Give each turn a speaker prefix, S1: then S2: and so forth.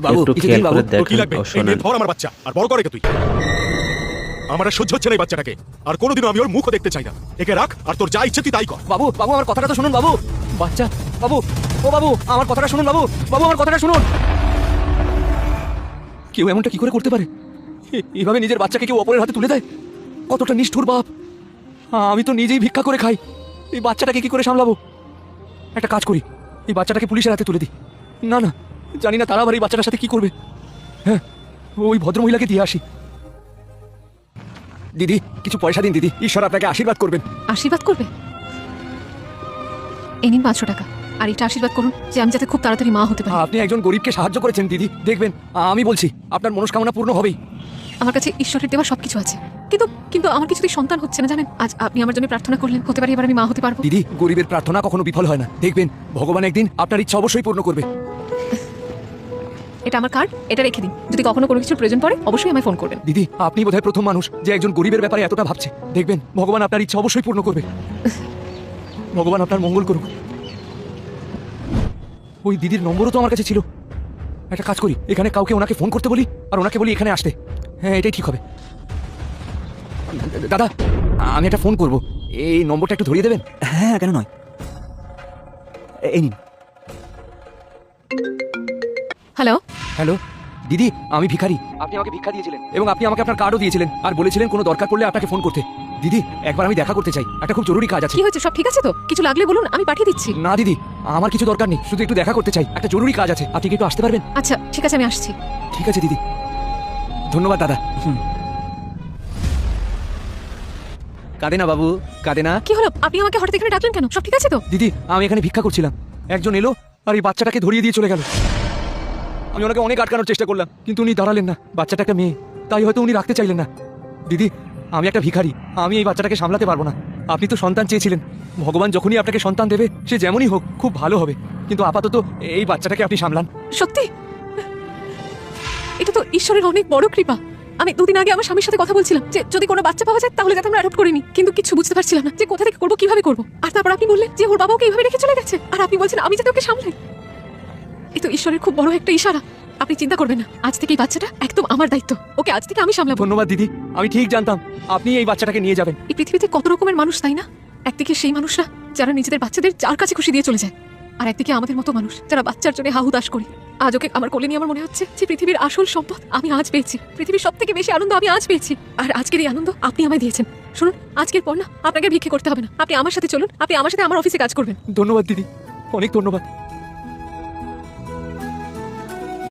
S1: বাবু
S2: একটু খেয়াল করে
S3: তোর কি
S2: দেখেন
S3: লাগবে?
S2: ও
S3: এই
S2: শোনেন।
S3: মেয়ে ধর আমার বাচ্চা আর বড় করে কে তুই? আমার আর সহ্য হচ্ছে না এই বাচ্চাটাকে, আর কোনোদিনও আমি ওর মুখও দেখতে চাই না। একে রাখ আর তোর যা ইচ্ছে তুই তাই কর।
S1: বাবু বাবু আমার কথাটা তো শুনুন বাবু। বাচ্চা বাবু, ও বাবু আমার কথাটা শুনুন বাবু। বাবু আমার কথাটা শুনুন। কেউ এমনটা কি করে করতে পারে? এইভাবে নিজের বাচ্চাকে কেউ অপরের হাতে তুলে দেয়? কতটা নিষ্ঠুর বাপ! আমি তো নিজেই ভিক্ষা করে খাই, এই বাচ্চাটাকে কি করে সামলাবো? একটা কাজ করি, এই বাচ্চাটাকে পুলিশের হাতে তুলে দিই। না না, জানি না তারা আবার এই বাচ্চাটার সাথে কি করবে। হ্যাঁ, ওই ভদ্রমহিলাকে দিয়ে আসি। দিদি কিছু পয়সা দিন দিদি, ঈশ্বর আপনাকে আশীর্বাদ করবেন।
S4: আশীর্বাদ করবে? এই নিন 500 টাকা, আর এটা আশীর্বাদ করুন যে আমি যাতে খুব তাড়াতাড়ি মা হতে পারি।
S1: আপনি একজন গরিবকে সাহায্য করেছেন দিদি, দেখবেন আমি বলছি আপনার মনস্কামনা পূর্ণ হবেই।
S4: আমার কাছে ঈশ্বরের দেওয়া সবকিছু আছে, কিন্তু কিন্তু আমার কিছুতেই সন্তান হচ্ছে না জানেন। আজ আপনি আমার জন্য প্রার্থনা করলেন, হতে পারে এবার আমি মা হতে পারবো।
S1: দিদি গরিবের প্রার্থনা কখনো বিফল হয় না, দেখবেন ভগবান একদিন আপনার ইচ্ছা অবশ্যই পূর্ণ করবে।
S4: এটা আমার কার্ড, এটা রেখে দিন। যদি কখনো কোনো কিছুর প্রয়োজন পড়ে অবশ্যই আমায় ফোন করবেন।
S1: দিদি আপনি বোধহয় প্রথম মানুষ যে একজন গরিবের ব্যাপারে এতটা ভাবছে, দেখবেন ভগবান আপনার ইচ্ছা অবশ্যই পূর্ণ করবে। ভগবান আপনার মঙ্গল করুক। ওই দিদির নম্বরও তো আমার কাছে ছিল। একটা কাজ করি, এখানে কাউকে ওনাকে ফোন করতে বলি আর ওনাকে বলি এখানে আসতে। হ্যাঁ এটাই ঠিক হবে। দাদা আমি একটা ফোন করব, এই নম্বরটা একটু ধরিয়ে দেবেন?
S5: হ্যাঁ কেন নয়, এই নিন।
S4: হ্যালো,
S1: হ্যালো দিদি, আমি ভিখারি। আপনি আমাকে ভিক্ষা দিয়েছিলেন এবং আপনি আমাকে আপনার কার্ডও দিয়েছিলেন আর বলেছিলেন কোনো দরকার পড়লে আপনাকে ফোন করতে। দিদি একবার আমি দেখা করতে চাই, একটা খুব জরুরি কাজ আছে।
S4: কি হয়েছে? সব ঠিক আছে তো? কিছু লাগলে বলুন, আমি পাঠিয়ে দিচ্ছি।
S1: না দিদি, আমার কিছু দরকার নেই, শুধু একটু দেখা করতে চাই, একটা জরুরি কাজ আছে। আপনি কি একটু আসতে পারবেন?
S4: আচ্ছা ঠিক আছে, আমি আসছি।
S1: ঠিক আছে দিদি, ধন্যবাদ দাদা। কাঁদে না বাবু, কাঁদে না।
S4: কি হলো? আপনি আমাকে হঠাৎ এখানে ডাকলেন কেন? সব ঠিক আছে তো?
S1: দিদি আমি এখানে ভিক্ষা করছিলাম, একজন এলো আর এই বাচ্চাটাকে ধরিয়ে দিয়ে চলে গেল। আমি ওনাকে অনেক আটকানোর চেষ্টা করলাম, কিন্তু উনি দাঁড়ালেন না। বাচ্চাটা একটা মেয়ে, তাই হয়তো উনি রাখতে চাইলেন না। দিদি আমি একটা ভিখারি, আমি এই বাচ্চাটাকে সামলাতে পারবো না। আপনি তো সন্তান চেয়েছিলেন, ভগবান যখনই আপনাকে সন্তান দেবে সে যেমনই হোক খুব ভালো হবে, কিন্তু আপাতত এই বাচ্চাটাকে আপনি সামলান।
S4: সত্যি? এটা তো ঈশ্বরের অনেক বড় কৃপা। আমি 2 দিন আগে আমার স্বামীর সাথে কথা বলছিলাম যে যদি কোনো বাচ্চা পাওয়া যায় তাহলে যাতে আমরা অ্যাডপ্ট করে নিই, কিন্তু কিছু বুঝতে পারছিলাম না যে কোথা থেকে করবো, কিভাবে করবো। আর তারপর আপনি বললেন যে ওর বাবা ওকে এইভাবে রেখে চলে গেছে, আর আপনি বলছেন আমি যাতে ওকে সামলাই। এই তো ঈশ্বরের খুব বড় একটা ইশারা। আপনি চিন্তা করবেন না, আজ থেকে এই বাচ্চাটা একদম আমার দায়িত্ব, ওকে আজ থেকে আমি সামলাবো।
S1: ধন্যবাদ দিদি, আমি ঠিক জানতাম আপনি এই বাচ্চাটাকে নিয়ে যাবেন।
S4: এই পৃথিবীতে কত রকমের মানুষ, তাই না? একদিকে সেই মানুষরা যারা নিজেদের বাচ্চাদের যার কাছে খুশি দিয়ে চলে যায়, আর একদিকে আমাদের মতো মানুষ যারা বাচ্চার জন্য হাহুতাশ করি। আজ ওকে আমার কোলে নিয়ে আমার মনে হচ্ছে যে পৃথিবীর আসল সম্পদ আমি আজ পেয়েছি, পৃথিবীর সবথেকে বেশি আনন্দ আমি আজ পেয়েছি। আর আজকের এই আনন্দ আপনি আমায় দিয়েছেন। শুনুন, আজকের পর না আপনাকে ভিক্ষে করতে হবে না, আপনি আমার সাথে চলুন, আপনি আমার সাথে আমার অফিসে কাজ করবেন।
S1: ধন্যবাদ দিদি, অনেক ধন্যবাদ।